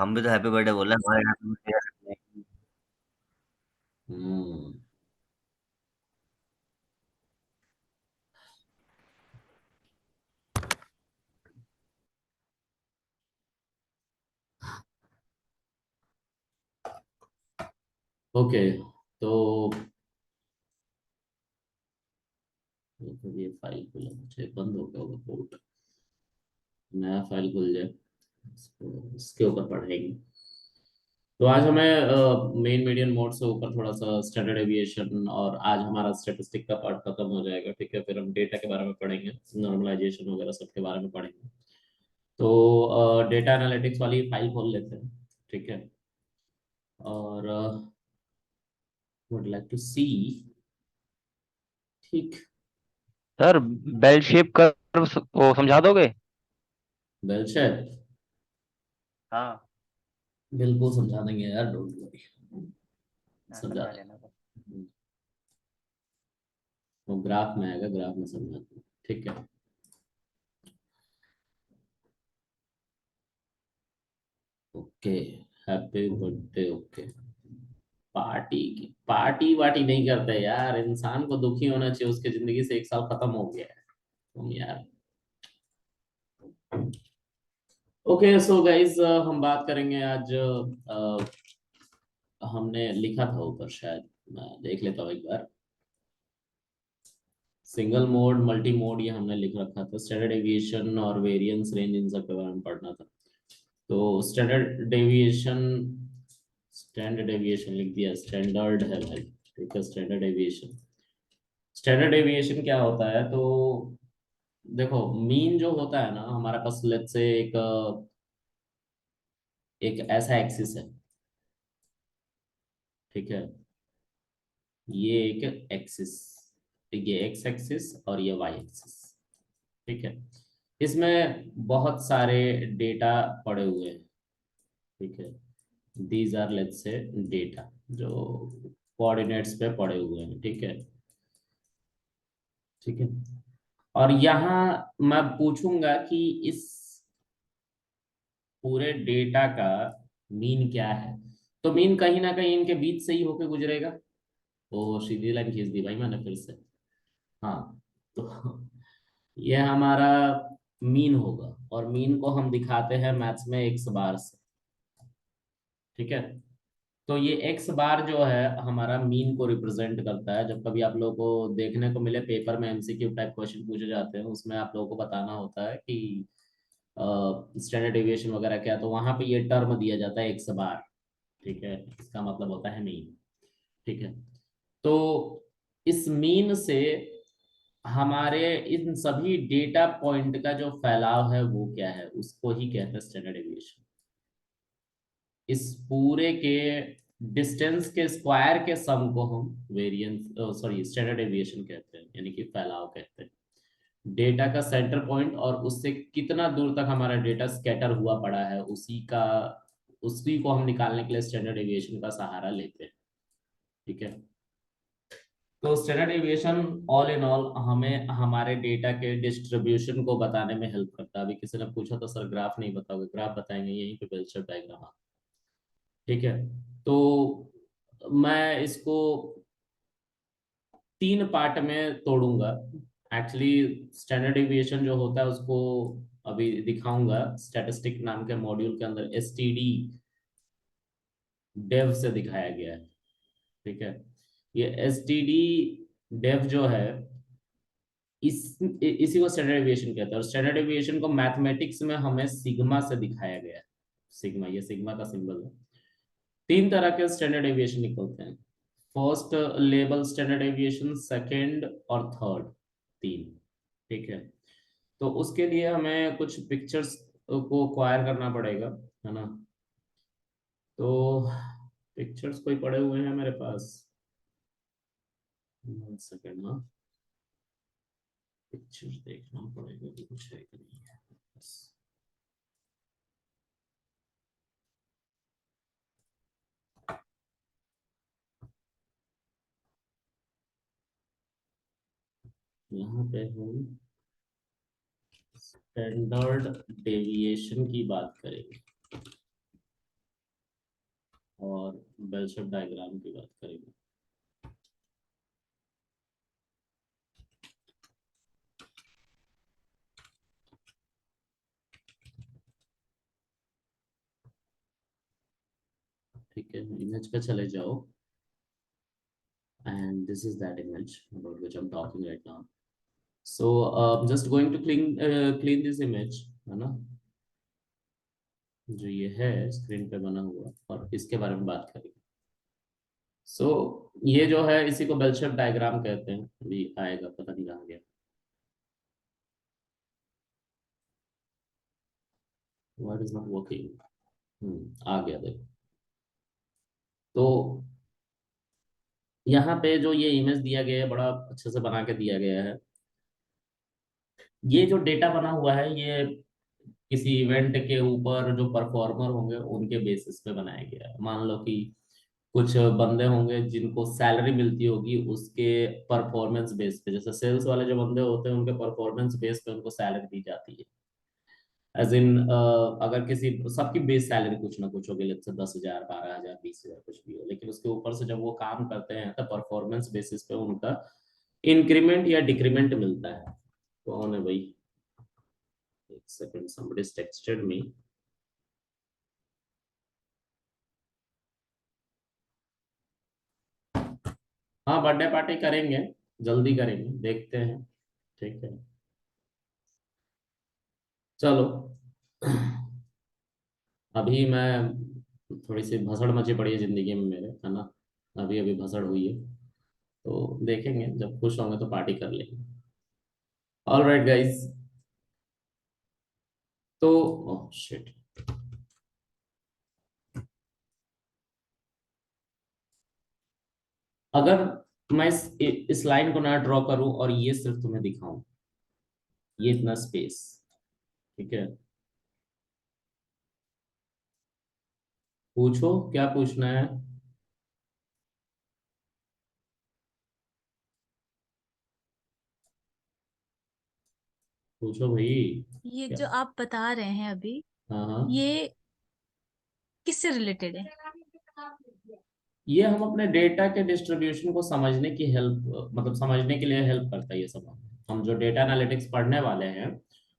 हम भी तो हैप्पी बर्थडे बोल रहे हैं, हमारे यहाँ पे भी शेयर करते हैं। हम्म। ओके। तो ये फाइल खुला, मुझे बंद हो गया होगा पोर्ट। नया फाइल खुल जाए, इसके ऊपर पढ़ेंगे। तो आज हमें मेन मीडियन मोड से ऊपर थोड़ा सा स्टैंडर्ड एविएशन, और आज हमारा स्टैटिस्टिक का पार्ट खत्म हो जाएगा। ठीक है, फिर हम डेटा के बारे में पढ़ेंगे, नॉर्मलाइजेशन वगैरह सब के बारे में पढ़ेंगे। तो डेटा एनालिटिक्स वाली फाइल खोल लेते हैं। ठीक है। और वुड लाइक टू सी। ठीक। सर, बेल शेप कर्व वो समझा दोगे? Well shape. हाँ। बिल्कुल समझा देंगे यार, डोंट वरी। हाँ, समझा समझा देना सर। देंगे। वो ग्राफ में आएगा, ग्राफ में समझा देंगे। ठीक है। Okay. Happy birthday. Okay. Party की पार्टी वार्टी नहीं करते यार, इंसान को दुखी होना चाहिए, उसके जिंदगी से एक साल खत्म हो गया है। तुम यार। ओके सो गाइज, हम बात करेंगे आज। हमने लिखा था ऊपर शायद, मैं देख लेता हूँ एक बार। सिंगल मोड, मल्टी मोड, ये हमने लिख रखा था। स्टैंडर्ड एविएशन और वेरिएंस रेंज, इन सब के बारे में पढ़ना था। तो स्टैंडर्ड एविएशन लिख दिया, स्टैंडर्ड है भाई। ठीक है, स्टैंडर्ड एविएशन। स्टैंडर्ड एविएशन क्या होता है? तो देखो, मीन जो होता है ना हमारे पास, लेट्स से एक ऐसा एक्सिस है। ठीक है, ये एक एक्सिस, ये एक्स एक्सिस और ये वाई एक्सिस। ठीक है, इसमें बहुत सारे डेटा पड़े हुए हैं। ठीक है, these are let's say data जो कोऑर्डिनेट्स पे पड़े हुए हैं। ठीक है। ठीक है। और यहाँ मैं पूछूंगा कि इस पूरे डेटा का मीन क्या है। तो मीन कहीं ना कहीं इनके बीच से ही होके गुजरेगा। ओ, सीधी लाइन खींच दी भाई मैंने फिर से। हाँ। तो ये हमारा मीन होगा, और मीन को हम दिखाते हैं मैथ्स में एक्स बार से। ठीक है। तो ये एक्स बार जो है हमारा मीन को रिप्रेजेंट करता है। जब कभी आप लोगों को देखने को मिले पेपर में एमसीक्यू टाइप क्वेश्चन पूछे जाते हैं, उसमें आप लोगों को बताना होता है कि स्टैंडर्ड डेविएशन वगैरह क्या, तो वहां पे ये टर्म दिया जाता है एक्स बार। ठीक है, इसका मतलब होता है मीन। ठीक है। तो इस मीन से हमारे इन सभी डेटा पॉइंट का जो फैलाव है वो क्या है, उसको ही कहते हैं स्टैंडर्ड डेविएशन। इस पूरे के डिस्टेंस के स्क्वायर के सम को हम वेरिएंस सॉरी स्टैंडर्ड डेविएशन कहते हैं, यानी कि फैलाव कहते हैं। डेटा का सेंटर पॉइंट और उससे कितना दूर तक हमारा डेटा स्कैटर हुआ पड़ा है, उसी को हम निकालने के लिए स्टैंडर्ड डेविएशन का सहारा लेते हैं। ठीक है। तो standard deviation all in all हमें हमारे डेटा के डिस्ट्रीब्यूशन को बताने में हेल्प करता है। अभी किसी ने पूछा तो सर ग्राफ नहीं बताओगे, ग्राफ बताएंगे, यहीं पे बेल शेप डायग्राम। ठीक है। तो मैं इसको 3 पार्ट में तोड़ूंगा। एक्चुअली स्टैंडर्ड डेविएशन जो होता है उसको अभी दिखाऊंगा स्टैटिस्टिक नाम के मॉड्यूल के अंदर, एसटीडी डेव से दिखाया गया है। ठीक है। ये एसटीडी डेव जो है, इसी को स्टैंडर्ड डेविएशन कहते हैं, और स्टैंडर्ड डेविएशन को मैथमेटिक्स में हमें सिग्मा से दिखाया गया है। सिग्मा, ये सिग्मा का सिंबल है। 3 तरह के स्टैंडर्ड एविएशन निकलते हैं। First level standard aviation, second और थर्ड, 3। ठीक है। तो उसके लिए हमें कुछ पिक्चर्स को एक्वायर करना पड़ेगा, है ना। तो पिक्चर्स कोई पड़े हुए हैं मेरे पास। 1 सेकेंड ना, पिक्चर्स देखना पड़ेगा कि कुछ है कि नहीं है बस। यहाँ पे हम स्टैंडर्ड डेविएशन की बात करेंगे। बेल शेप डायग्राम की बात करेंगे। ठीक है, इमेज पे चले जाओ, and this is that image about which I'm talking right now. So just going to clean this image, है ना, जो ये है स्क्रीन पे बना हुआ, और इसके बारे में बात करेंगे। सो ये जो है इसी को बेल शेप डायग्राम कहते हैं। अभी आएगा, पता नहीं कहाँ गया। व्हाट इज नॉट वर्किंग, आ गया देखो। तो यहाँ पे जो ये इमेज दिया गया है, बड़ा अच्छे से बना के दिया गया है। ये जो डेटा बना हुआ है, ये किसी इवेंट के ऊपर जो परफॉर्मर होंगे उनके बेसिस पे बनाया गया है। मान लो कि कुछ बंदे होंगे जिनको सैलरी मिलती होगी उसके परफॉर्मेंस बेस पे, जैसे सेल्स वाले जो बंदे होते हैं उनके परफॉर्मेंस बेस पे उनको सैलरी दी जाती है। एज इन अगर किसी सबकी बेस सैलरी कुछ ना कुछ होगी, लेट्स से 10,000, 12,000, 20,000, कुछ भी हो, लेकिन उसके ऊपर से जब वो काम करते हैं तो परफॉर्मेंस बेसिस पे उनका इंक्रीमेंट या डिक्रीमेंट मिलता है। कौन है भाई? एक सेकंड, somebody texted me। हाँ, बर्थडे पार्टी करेंगे, जल्दी करेंगे, देखते हैं। ठीक है, चलो। अभी मैं थोड़ी सी भसड़ मची पड़ी है जिंदगी में मेरे, है ना। अभी अभी भसड़ हुई है, तो देखेंगे, जब खुश होंगे तो पार्टी कर लेंगे। All right guys. तो ओह शिट, अगर मैं इस लाइन को ना ड्रॉ करूं और ये सिर्फ तुम्हें दिखाऊं, ये इतना स्पेस, ठीक है। पूछो क्या पूछना है। पूछो भाई। ये क्या? जो आप बता रहे हैं अभी, हाँ हाँ, ये किससे रिलेटेड है? ये हम अपने डेटा के डिस्ट्रीब्यूशन को समझने की हेल्प, मतलब समझने के लिए हेल्प करता है ये सब। हम जो डेटा एनालिटिक्स पढ़ने वाले हैं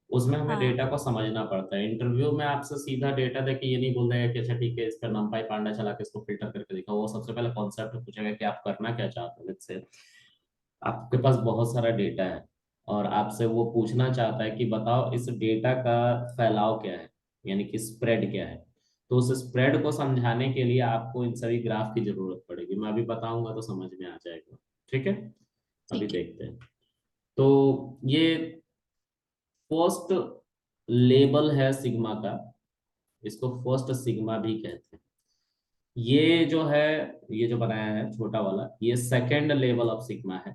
उसमें हमें हाँ। डेटा को समझना पड़ता है। इंटरव्यू में आपसे सीधा डेटा देके ये नहीं बोल देगा कि अच्छा ठीक है, इस पर numpy पांडा चला के इसको फिल्टर करके दिखाओ। वो सबसे पहले कॉन्सेप्ट पूछेगा कि आप करना क्या चाहते हो। इससे आपके पास बहुत सारा डेटा है और आपसे वो पूछना चाहता है कि बताओ इस डेटा का फैलाव क्या है, यानी कि स्प्रेड क्या है। तो उस स्प्रेड को समझाने के लिए आपको इन सभी ग्राफ की जरूरत पड़ेगी। मैं अभी बताऊंगा तो समझ में आ जाएगा, ठीक है। अभी ठीक है। देखते हैं। तो ये फर्स्ट लेबल है सिग्मा का, इसको फर्स्ट सिग्मा भी कहते हैं। ये जो है, ये जो बनाया है छोटा वाला, ये सेकेंड लेवल ऑफ सिग्मा है,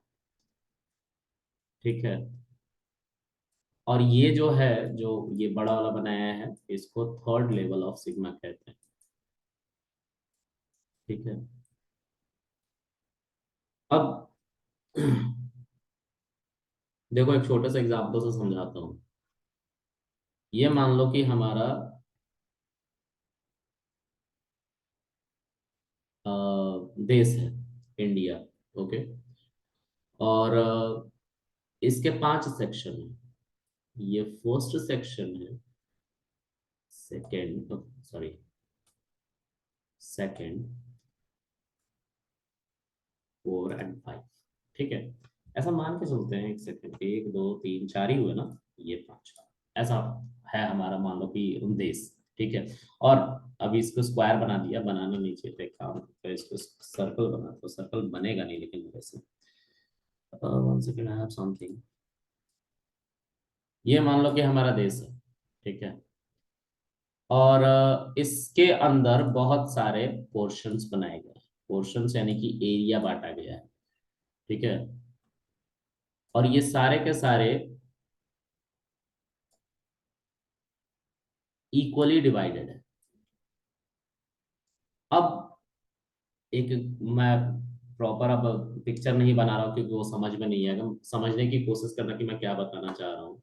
ठीक है। और ये जो है, जो ये बड़ा वाला बनाया है, इसको थर्ड लेवल ऑफ सिग्मा कहते हैं, ठीक है। अब देखो, एक छोटे से एग्जाम्पल से समझाता हूँ। ये मान लो कि हमारा देश है, इंडिया, ओके। और इसके 5 सेक्शन है। ये फर्स्ट सेक्शन है, सेकेंड, सॉरी, सेकेंड, 4 और 5, ठीक है। ऐसा मान के चलते हैं, एक सेकंड, 1, 2, 3, 4 ही हुए ना, ये 5, ऐसा है हमारा, मान लो कि देश, ठीक है। और अभी इसको स्क्वायर बना दिया, बनाना नहीं चाहिए था, एक काम तो इसको सर्कल बना, तो सर्कल बनेगा नहीं लेकिन मेरे से। 1 सेकंड, आई हैव समथिंग। ये मान लो कि हमारा देश है, ठीक है। और इसके अंदर बहुत सारे पोर्शंस बनाए गए हैं। पोर्शंस यानी कि एरिया बांटा गया है, ठीक है। और ये सारे के सारे इक्वली डिवाइडेड है। अब एक, मैं प्रॉपर अब पिक्चर नहीं बना रहा हूँ क्योंकि वो समझ में नहीं आएगा, समझने की कोशिश करना कि मैं क्या बताना चाह रहा हूँ।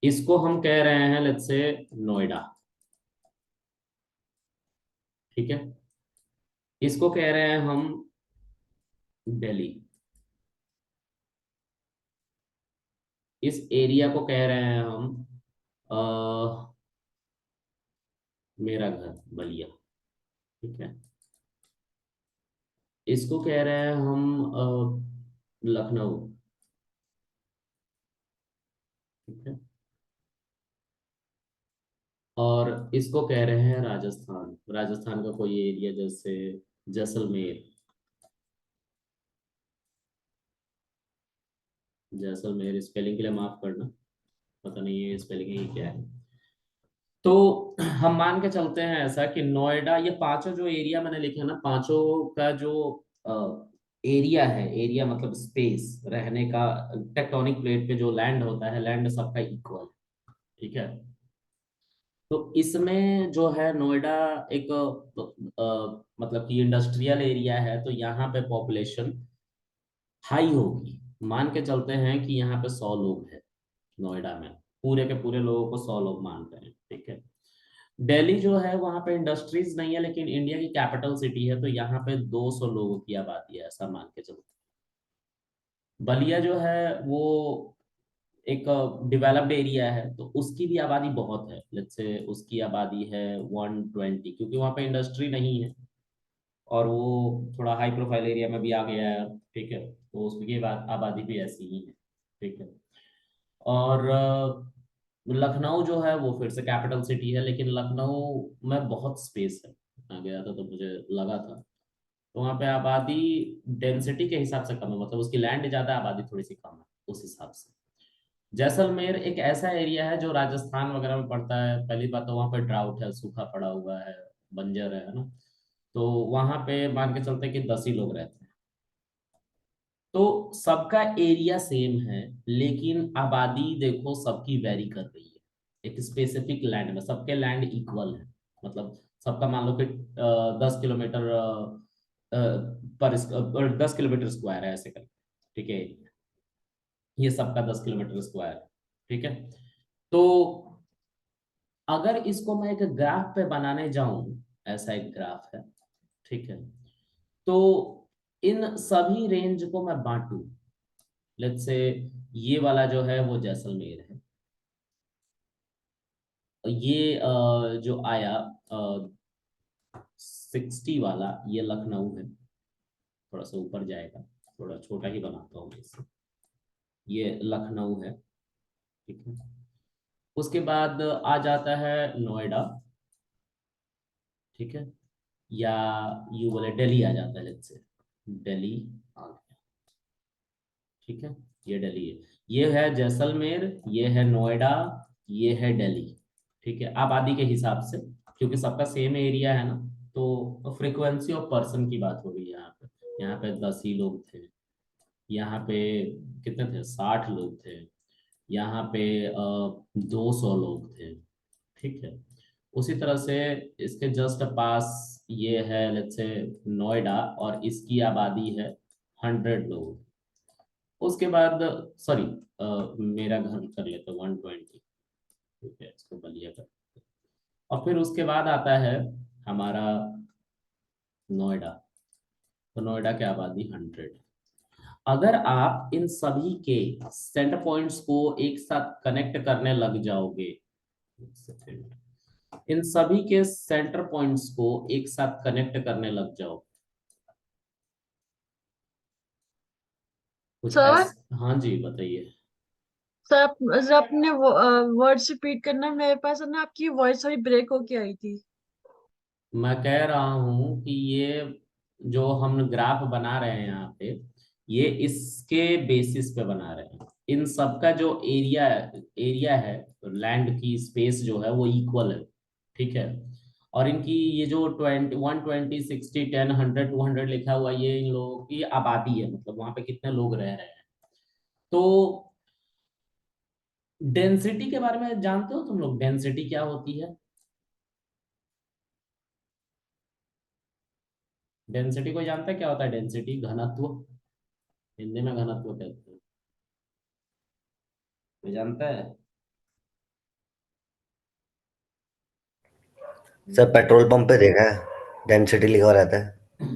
इसको हम कह रहे हैं लेट्स से नोएडा, ठीक है। इसको कह रहे हैं हम दिल्ली। इस एरिया को कह रहे हैं हम अ, मेरा घर बलिया। ठीक है। इसको कह रहे हैं हम लखनऊ। ठीक है। और इसको कह रहे हैं राजस्थान। राजस्थान का कोई एरिया जैसे जैसलमेर। जैसलमेर स्पेलिंग के लिए माफ करना, पता नहीं है स्पेलिंग ये क्या है। तो हम मान के चलते हैं ऐसा कि नोएडा, ये पांचों जो एरिया मैंने लिखे हैं ना, पांचों का जो एरिया है, एरिया मतलब स्पेस रहने का, टेक्टोनिक प्लेट पे जो लैंड होता है, लैंड सबका इक्वल। ठीक है। तो इसमें जो है नोएडा एक मतलब कि इंडस्ट्रियल एरिया है, तो यहाँ पे पॉपुलेशन हाई होगी। मान के चलते हैं कि यहाँ पे 100 लोग हैं नोएडा में, पूरे के पूरे लोगों को 100 लोग मानते हैं। ठीक है। दिल्ली जो है वहां पे इंडस्ट्रीज नहीं है, लेकिन इंडिया की कैपिटल सिटी है, तो यहाँ पे 200 लोगों की आबादी है, ऐसा मान के चलते हैं। बलिया जो है वो एक डेवलप्ड एरिया है, तो उसकी भी आबादी बहुत है। लेट्स से उसकी आबादी है 120, क्योंकि वहाँ पे इंडस्ट्री नहीं है और वो थोड़ा हाई प्रोफाइल एरिया में भी आ गया है। ठीक है, तो उसकी आबादी भी ऐसी ही है। ठीक है। और लखनऊ जो है वो फिर से कैपिटल सिटी है, लेकिन लखनऊ में बहुत स्पेस है। मैं गया था तो मुझे लगा था, तो वहाँ पे आबादी डेंसिटी के हिसाब से कम है, मतलब उसकी लैंड ज्यादा, आबादी थोड़ी सी कम है उस हिसाब से। जैसलमेर एक ऐसा एरिया है जो राजस्थान वगैरह में पड़ता है। पहली बात तो वहाँ पे ड्राउट है, सूखा पड़ा हुआ है, बंजर है ना। तो वहाँ पे मान के चलते हैं कि 10 ही लोग रहते हैं। तो सबका एरिया सेम है, लेकिन आबादी देखो सबकी वेरी कर रही है। एक स्पेसिफिक लैंड में सबके लैंड इक्वल है, मतलब सबका मान लो कि 10 किलोमीटर पर 10 किलोमीटर स्क्वायर है ऐसे करके। ठीक है। ये सबका 10 किलोमीटर स्क्वायर है। ठीक है। तो अगर इसको मैं एक ग्राफ पे बनाने जाऊं, ऐसा एक ग्राफ है। ठीक है। तो इन सभी रेंज को मैं बांटू, लेट्स से ये वाला जो है वो जैसलमेर है, ये जो आया 60 वाला ये लखनऊ है। थोड़ा सा ऊपर जाएगा, थोड़ा छोटा ही बनाता हूँ मैं इसे। ये लखनऊ है। ठीक है। उसके बाद आ जाता है नोएडा। ठीक है। या यू बोले दिल्ली आ जाता है, लेट्स से दिल्ली आ गया। ठीक है। ये दिल्ली है। ये है जैसलमेर, ये है नोएडा, ये है दिल्ली। ठीक है, आबादी के हिसाब से, क्योंकि सबका सेम एरिया है ना। तो फ्रीक्वेंसी ऑफ पर्सन की बात हो रही है यहाँ पे। यहाँ पे 10 ही लोग थे। यहाँ पे कितने थे, 60 लोग थे। यहाँ पे 200 लोग थे। ठीक है। उसी तरह से इसके जस्ट पास ये है, लेट्स से नोएडा, और इसकी आबादी है 100 लोग। उसके बाद सॉरी, मेरा घर कर लेते 120। ठीक है, इसको बलिया कर। और फिर उसके बाद आता है हमारा नोएडा। तो नोएडा की आबादी 100। अगर आप इन सभी के सेंटर पॉइंट्स को एक साथ कनेक्ट करने लग जाओगे, एक सेकेंड, इन सभी के सेंटर पॉइंट्स को एक साथ कनेक्ट करने लग जाओ, कुछ सर ऐसा। हाँ जी, बताइए। सर सर अपने वर्ड्स रिपीट करना, मेरे पास है ना आपकी वॉइस थोड़ी ब्रेक होके आई थी। मैं कह रहा हूँ कि ये जो हम ग्राफ बना रहे हैं यहाँ पे, ये इसके बेसिस पे बना रहे हैं। इन सबका जो एरिया एरिया है, लैंड की स्पेस जो है वो इक्वल है। ठीक है। और इनकी ये जो 120 60 10 100 200 लिखा हुआ है, ये इन लोगों की आबादी है, मतलब वहां पे कितने लोग रह रहे हैं। तो डेंसिटी के बारे में जानते हो तुम लोग, डेंसिटी क्या होती है? डेंसिटी कोई जानता है क्या होता है? डेंसिटी घनत्व, हिंदी में घनत्व कहते हैं। कोई जानता है? सर पेट्रोल पंप पे देखा है डेंसिटी लिखा रहता है।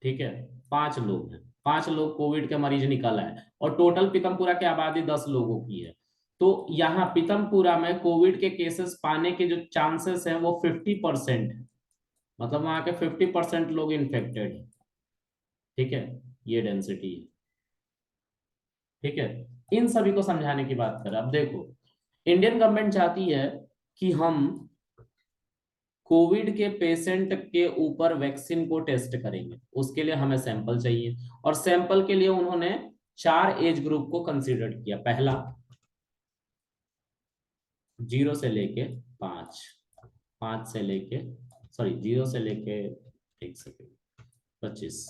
ठीक है, 5 लोग हैं, 5 लोग कोविड के मरीज निकल आए और टोटल पीतमपुरा की आबादी 10 लोगों की है। तो यहाँ पीतमपुरा में कोविड के केसेस पाने के जो चांसेस हैं वो 50% है, मतलब वहां के 50% लोग इन्फेक्टेड है। ठीक है, ये डेंसिटी है। ठीक है, इन सभी को समझाने की बात करें। अब देखो, इंडियन गवर्नमेंट चाहती है कि हम कोविड के पेशेंट के ऊपर वैक्सीन को टेस्ट करेंगे, उसके लिए हमें सैंपल चाहिए। और सैंपल के लिए उन्होंने 4 एज ग्रुप को कंसीडर किया। पहला 0 से लेके 5, 5 से लेके, सॉरी 0 से लेके, एक सेकेंड, 25,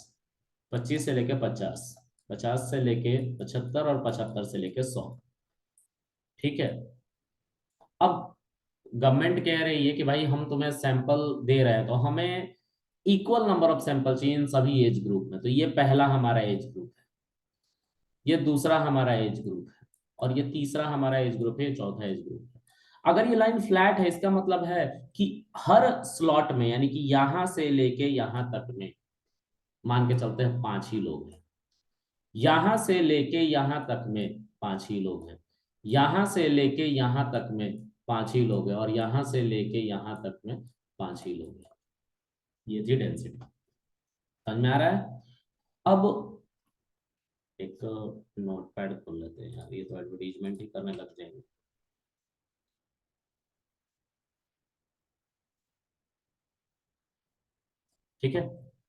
25 से लेके 50, 50 से लेके 75 और 75 से लेके 100। ठीक है, अब गवर्नमेंट कह रही है कि भाई हम तुम्हें सैंपल दे रहे हैं तो हमें इक्वल नंबर ऑफ सैंपल चाहिए इन सभी एज ग्रुप में। तो ये पहला हमारा एज ग्रुप है, ये दूसरा हमारा एज ग्रुप है, और ये तीसरा हमारा एज ग्रुप है, ये चौथा एज ग्रुप है। अगर ये लाइन फ्लैट है, इसका मतलब है कि हर स्लॉट में, यानी कि यहां से लेके यहां तक में, मान के चलते हैं 5 ही लोग हैं, यहां से लेके यहां तक में 5 ही लोग हैं, यहां से लेके यहां तक में 5 ही लोग हैं, और यहां से लेके यहां तक में 5 ही लोग हैं। ये थी डेंसिटी। समझ में आ रहा है? अब एक नोटपैड खोल लेते हैं यार, ये तो एडवर्टीजमेंट ही करने लग जाएंगे। ठीक है,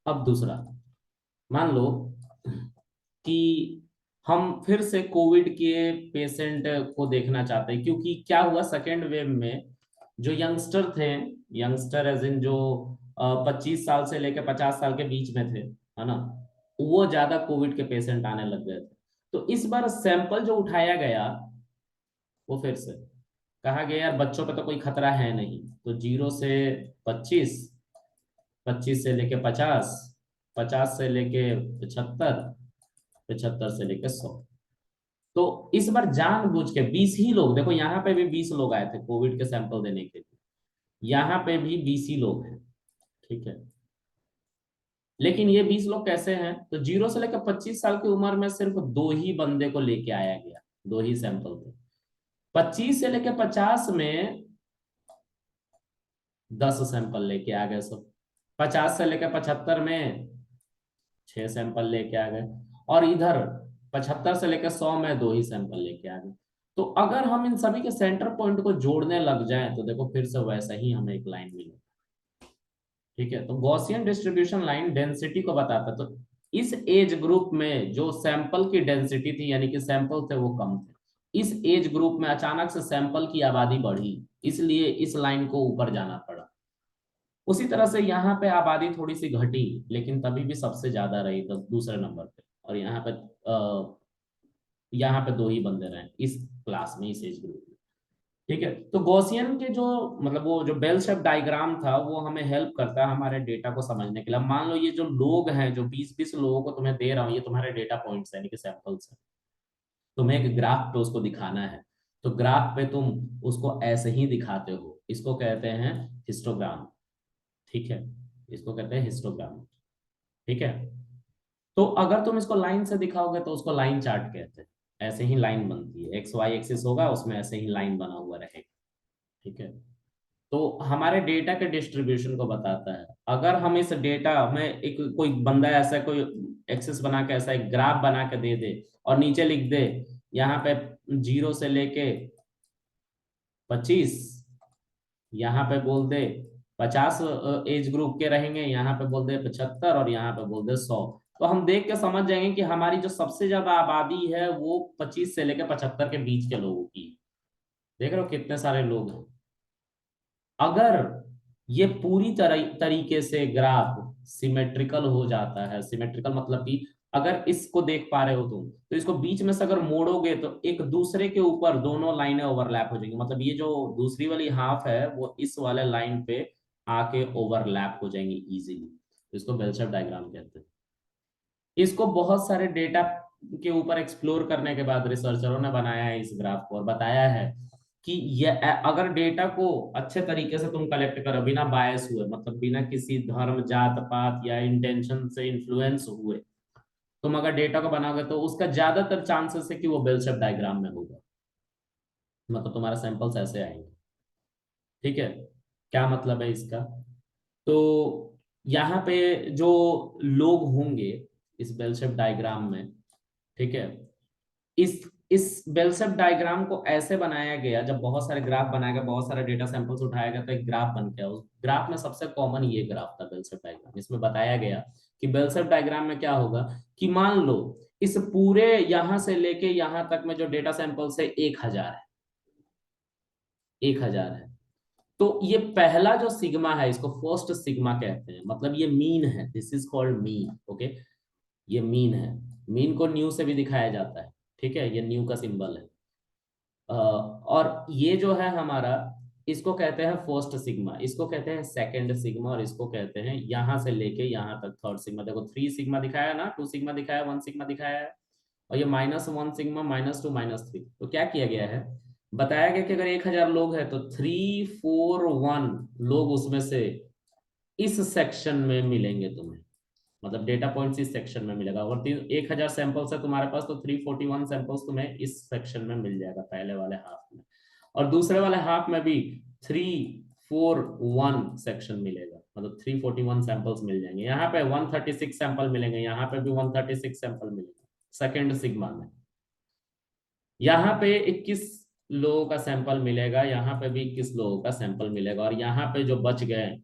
अब दूसरा, मान लो कि हम फिर से कोविड के पेशेंट को देखना चाहते हैं, क्योंकि क्या हुआ सेकेंड वेव में, जो यंगस्टर थे, यंगस्टर एज इन जो 25 साल से लेकर 50 साल के बीच में थे, है ना, वो ज्यादा कोविड के पेशेंट आने लग गए थे। तो इस बार सैंपल जो उठाया गया, वो फिर से कहा गया यार बच्चों पे तो कोई खतरा है नहीं, तो 0 से 25, 25 से लेके 50, 50 से लेके 75, 75 से लेके 100। तो इस बार जानबूझ के 20 ही लोग, देखो यहाँ पे भी 20 लोग आए थे कोविड के सैंपल देने के लिए, यहाँ पे भी 20 ही लोग हैं। ठीक है, लेकिन ये 20 लोग कैसे हैं? तो 0 से लेकर 25 साल की उम्र में सिर्फ 2 ही बंदे को लेके आया गया, 2 ही सैंपल थे। 25 से लेकर 50 में 10 सैंपल लेके आ गए सब। 50 से लेकर 75 में 6 सैंपल लेके आ गए, और इधर 75 से लेकर 100 में 2 ही सैंपल लेके आ गए। तो अगर हम इन सभी के सेंटर पॉइंट को जोड़ने लग जाएं तो देखो फिर से वैसा ही हमें एक लाइन मिलेगी। ठीक है, तो गॉसियन डिस्ट्रीब्यूशन लाइन डेंसिटी को बताता है। तो इस एज ग्रुप में जो सैंपल की डेंसिटी थी, यानी कि सैंपल थे वो कम थे, इस एज ग्रुप में अचानक से सैंपल की आबादी बढ़ी, इसलिए इस लाइन को ऊपर जाना पड़ा। उसी तरह से यहाँ पे आबादी थोड़ी सी घटी, लेकिन तभी भी सबसे ज्यादा रही, तो दूसरे नंबर पे, और यहाँ पे 2 ही बंदे रहे इस क्लास में, इस एज ग्रुप में। ठीक है, तो गॉसियन के जो, मतलब वो जो बेल शेप डायग्राम था, वो हमें हेल्प करता है हमारे डेटा को समझने के लिए। अब मान लो ये जो लोग हैं, जो 20-20 लोगों को तुम्हें दे रहा हूँ, ये तुम्हारे डेटा पॉइंट्स है, यानी कि सैंपल्स है। तुम्हें एक ग्राफ पे उसको दिखाना है, तो ग्राफ पे तुम उसको ऐसे ही दिखाते हो, इसको कहते हैं हिस्टोग्राम। ठीक है, इसको कहते हैं हिस्टोग्राम। ठीक है, तो अगर तुम इसको लाइन से दिखाओगे तो उसको लाइन चार्ट कहते हैं। ऐसे ही लाइन बनती है, एक्स वाई एक्सिस होगा, उसमें ऐसे ही लाइन बना हुआ रहेगा। ठीक है, तो हमारे डेटा के डिस्ट्रीब्यूशन को बताता है। अगर हम इस डेटा में एक कोई बंदा ऐसा कोई एक्सेस बना के, ऐसा एक ग्राफ बना के दे दे, और नीचे लिख दे यहाँ पे 0 से लेके 25, यहाँ पे बोल दे 50 एज ग्रुप के रहेंगे, यहाँ पे बोल दे 75, और यहाँ पे बोल दे 100, तो हम देख के समझ जाएंगे कि हमारी जो सबसे ज्यादा आबादी है वो 25 से लेकर 75 के बीच के लोगों की है। देख रहे हो कितने सारे लोग हैं। अगर ये पूरी तरीके से ग्राफ सिमेट्रिकल हो जाता है, सिमेट्रिकल मतलब कि अगर इसको देख पा रहे हो तुम, तो इसको बीच में से अगर मोड़ोगे तो एक दूसरे के ऊपर दोनों लाइनें ओवरलैप हो जाएंगी, मतलब ये जो दूसरी वाली हाफ है वो इस वाले लाइन पे आके ओवरलैप हो जाएंगी इजीली। तो इसको बेल शेप डायग्राम कहते हैं। इसको बहुत सारे डेटा के ऊपर एक्सप्लोर करने के बाद रिसर्चरों ने बनाया है इस ग्राफ को, और बताया है कि ये अगर डेटा को अच्छे तरीके से तुम कलेक्ट करो बिना बायस हुए, मतलब बिना किसी धर्म जात पात या इंटेंशन से इन्फ्लुएंस हुए तुम अगर डेटा को बनाओगे, तो उसका ज्यादातर चांसेस है कि वो बेल शेप डायग्राम में होगा, मतलब तुम्हारे सैंपल्स ऐसे आएंगे। ठीक है, क्या मतलब है इसका? तो यहाँ पे जो लोग होंगे इस बेल शेप डायग्राम में, ठीक है, इस बेल शेप डायग्राम को ऐसे बनाया गया, जब बहुत सारे ग्राफ बनाया गया, बहुत सारे डेटा सैंपल्स उठाया गया, तो एक ग्राफ बन गया। उस ग्राफ में सबसे कॉमन ये ग्राफ था, बेल शेप डायग्राम। इसमें बताया गया कि बेल शेप डायग्राम में क्या होगा कि मान लो इस पूरे यहां से लेके यहां तक में जो डेटा सैंपल्स है 1000 है, 1000 है। तो ये पहला जो सिग्मा है इसको फर्स्ट सिग्मा कहते हैं, मतलब ये मीन है, this is called mean. Okay, ये मीन है। मीन को न्यू से भी दिखाया जाता है, ठीक है, ये न्यू का सिंबल है। और ये जो है हमारा, इसको कहते हैं फर्स्ट सिग्मा, इसको कहते हैं सेकंड सिग्मा, और इसको कहते हैं यहां से लेके यहां तक थर्ड सिग्मा। देखो 3 सिग्मा दिखाया ना, 2 सिग्मा दिखाया, 1 सिग्मा दिखाया है, और ये -1 सिग्मा, -2 -3। तो क्या किया गया है, बताया गया कि अगर 1000 लोग हैं तो 341 लोग उसमें से इस सेक्शन में मिलेंगे तुम्हें, मतलब डेटा पॉइंट्स इस सेक्शन में मिलेगा। अगर 1000 सैंपल्स है तुम्हारे पास तो 341 सैंपल्स तुम्हें इस सेक्शन में मिल जाएगा, पहले वाले हाफ में। और दूसरे वाले हाफ में भी 341 सेक्शन मिलेगा, मतलब 341 सैंपल्स मिल जाएंगे। यहाँ पे 136 सैंपल मिलेंगे, यहाँ पे भी 136 सैंपल मिलेंगे सेकेंड सिग्मा में। यहाँ पे 21 लोगों का सैंपल मिलेगा, यहाँ पे भी 21 लोगों का सैंपल मिलेगा, और यहाँ पे जो बच गए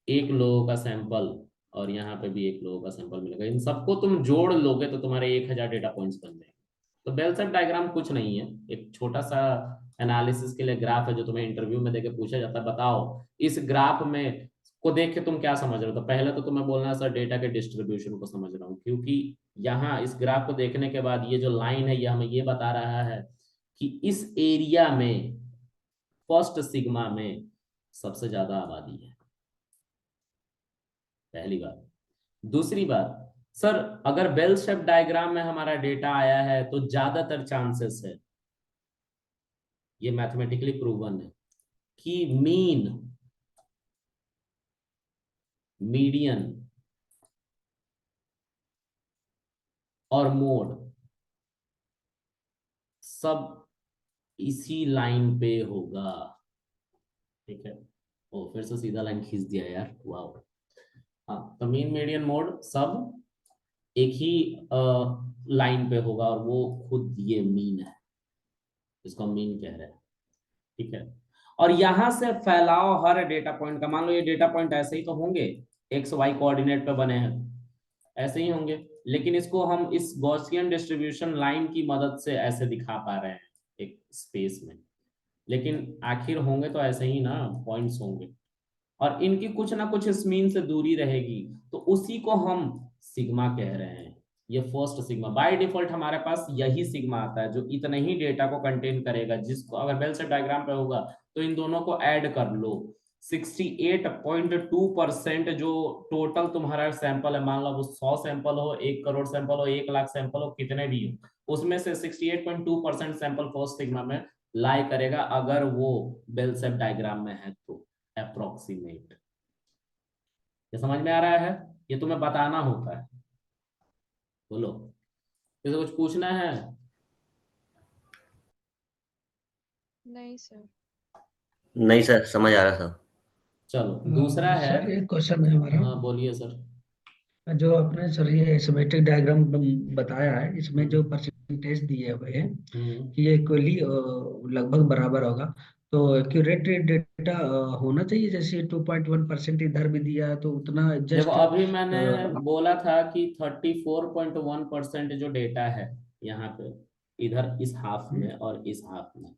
1 लोगों का सैंपल, और यहाँ पे भी 1 लोगों का सैंपल मिलेगा। इन सबको तुम जोड़ लोगे तो तुम्हारे 1000 डेटा पॉइंट्स बन जाएंगे। तो बेल शेप डायग्राम कुछ नहीं है, एक छोटा सा एनालिसिस के लिए ग्राफ है, जो तुम्हें इंटरव्यू में देके पूछा जाता है, बताओ इस ग्राफ में को देख के तुम क्या समझ रहे हो। तो पहले तो तुम्हें बोलना है सर डेटा के डिस्ट्रीब्यूशन को समझ रहा हूँ, क्योंकि यहाँ इस ग्राफ को देखने के बाद ये जो लाइन है ये हमें ये बता रहा है कि इस एरिया में फर्स्ट सिग्मा में सबसे ज्यादा आबादी है, पहली बात। दूसरी बात, सर अगर बेल शेप डायग्राम में हमारा डेटा आया है तो ज्यादातर चांसेस है, ये मैथमेटिकली प्रूवन है, कि मीन, मीडियन और मोड सब इसी लाइन पे होगा। ठीक है, ओ फिर से सीधा लाइन खींच दिया यार, वाह। हाँ, तो मीन मीडियन मोड सब एक ही लाइन पे होगा, और वो खुद ये मीन है, इसको हम मीन कह रहे हैं। ठीक है, और यहां से फैलाव हर डेटा पॉइंट का, मान लो ये डेटा पॉइंट ऐसे ही तो होंगे, एक्स वाई कोऑर्डिनेट पे बने हैं, ऐसे ही होंगे, लेकिन इसको हम इस गॉसियन डिस्ट्रीब्यूशन लाइन की मदद से ऐसे दिखा पा रहे हैं एक स्पेस में, लेकिन आखिर होंगे तो ऐसे ही ना, पॉइंट्स होंगे, और इनकी कुछ ना कुछ इस मीन से दूरी रहेगी, तो उसी को हम सिग्मा कह रहे हैं। ये फर्स्ट सिग्मा बाय डिफॉल्ट हमारे पास यही सिग्मा आता है, जो इतने ही डेटा को कंटेन करेगा, जिसको अगर बेल शेप डायग्राम पे होगा तो इन दोनों को ऐड कर लो। 68.2% जो टोटल तुम्हारा सैंपल है, मान लो वो 100 सैंपल हो, 1 करोड़ सैंपल हो, 1 लाख सैंपल हो, कितने भी हो, उसमें से 68.2% सैंपल फर्स्ट सिग्मा में लाई करेगा, अगर वो बेल शेप डायग्राम में है तो अप्रोक्सीमेट। ये समझ में आ रहा है? ये तुम्हें बताना होता है। बोलो, किसी कुछ पूछना है? नहीं सर। नहीं सर, समझ आ रहा था। चलो दूसरा है। सर एक क्वेश्चन है हमारा। हाँ बोलिए सर। जो आपने सर ये सिमेट्रिक डायग्राम बताया है, इसमें जो परसेंटेज दिए हुए हैं कि ये इक्वली लगभग बराबर होगा, तो एक्यूरेट डेटा होना चाहिए, जैसे 2.1% इधर भी दिया है तो उतना देखो जस्ट। अभी मैंने बोला था कि 34.1% जो डेटा है यहाँ पे, इधर इस हाफ में और इस हाफ में,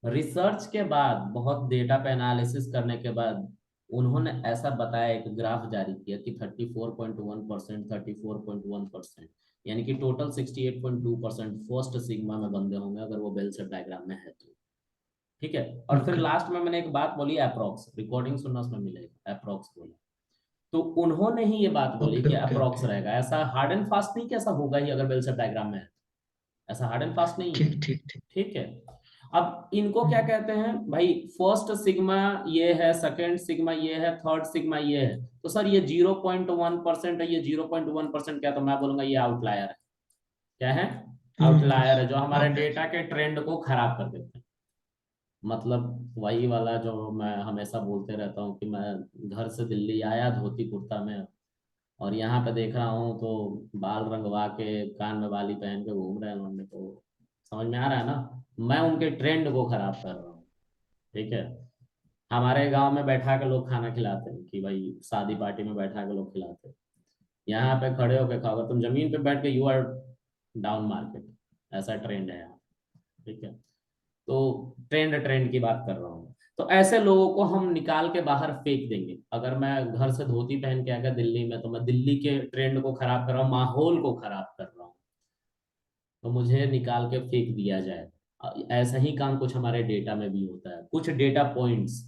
रिसर्च के बाद बहुत डेटा पे एनालिसिस करने के बाद उन्होंने ऐसा बताया, एक ग्राफ जारी किया कि 34.1%, 34.1%, यानी कि टोटल 68.2% फर्स्ट सिग्मा में बंदे होंगे अगर वो बेल शेप डायग्राम में है तो। ठीक है, और फिर लास्ट में मैंने एक बात बोली अप्रॉक्स, रिकॉर्डिंग सुनना उसमें मिलेगा, अप्रॉक्स बोला, तो उन्होंने ही ये बात बोली कि अप्रॉक्स रहेगा, ऐसा हार्ड एंड फास्ट नहीं कि ऐसा होगा ही अगर बेल शेप डायग्राम में है, ऐसा हार्ड एंड फास्ट नहीं है। ठीक ठीक ठीक। ठीक है, अब इनको क्या कहते हैं भाई, फर्स्ट सिग्मा ये है, सेकंड सिग्मा ये है, थर्ड सिग्मा ये है, तो सर ये 0.1% है, ये 0.1% क्या, तो मैं बोलूंगा ये आउटलायर है। क्या है? आउटलायर है, जो हमारे outlier। डेटा के ट्रेंड को खराब कर देते हैं। मतलब वही वाला जो मैं हमेशा बोलते रहता हूँ कि मैं घर से दिल्ली आया धोती कुर्ता में, और यहाँ पे देख रहा हूँ तो बाल रंगवा के कान में बाली पहन के घूम रहे हैं उन्होंने, तो समझ में आ रहा है ना, मैं उनके ट्रेंड को खराब कर रहा हूँ। ठीक है, हमारे गांव में बैठा के लोग खाना खिलाते हैं कि भाई शादी पार्टी में बैठा के लोग खिलाते हैं, यहाँ पे खड़े होके खाओगे तुम जमीन पे बैठ के, यू आर डाउन मार्केट, ऐसा ट्रेंड है यहाँ। ठीक है, तो ट्रेंड ट्रेंड की बात कर रहा हूँ। तो ऐसे लोगों को हम निकाल के बाहर फेंक देंगे। अगर मैं घर से धोती पहन के आ गया दिल्ली में, तो मैं दिल्ली के ट्रेंड को खराब कर रहा हूँ, माहौल को खराब कर रहा हूँ, तो मुझे निकाल के फेंक दिया जाए। ऐसा ही काम कुछ हमारे डेटा में भी होता है, कुछ डेटा पॉइंट्स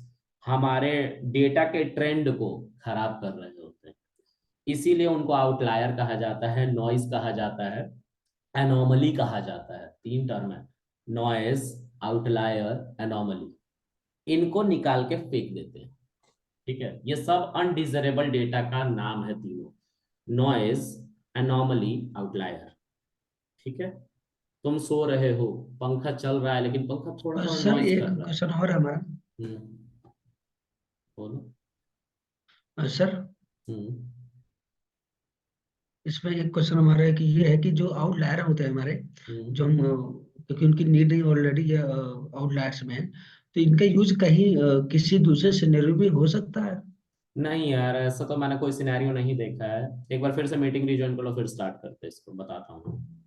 हमारे डेटा के ट्रेंड को खराब कर रहे होते हैं, इसीलिए उनको आउटलायर कहा जाता है, नॉइज कहा जाता है, एनोमली कहा जाता है। 3 टर्म है, नॉइज, आउटलायर, एनोमली। इनको निकाल के फेंक देते हैं। ठीक है, ये सब अनडिजरेबल डेटा का नाम है तीनों, नॉइज, एनोमली, आउटलायर। ठीक है, तुम सो रहे हो, पंखा चल रहा है लेकिन पंखा थोड़ा थोड़ा सर नॉइज एक कर रहा है। क्वेश्चन और है हमारा। बोलो। सर हम्म इसमें एक क्वेश्चन हमारा है कि ये है कि जो आउटलायर होते हैं हमारे, हम्म जो हम क्योंकि उनकी नीड ऑलरेडी आउटलायर्स में है, तो इनका यूज कहीं किसी दूसरे सिनेरियो में हो सकता है? नहीं यार, ऐसा तो मैंने कोई सिनेरियो नहीं देखा है। एक बार फिर से मीटिंग रिज्वाइन कर लो, फिर स्टार्ट करते हैं, इसको बताता हूँ।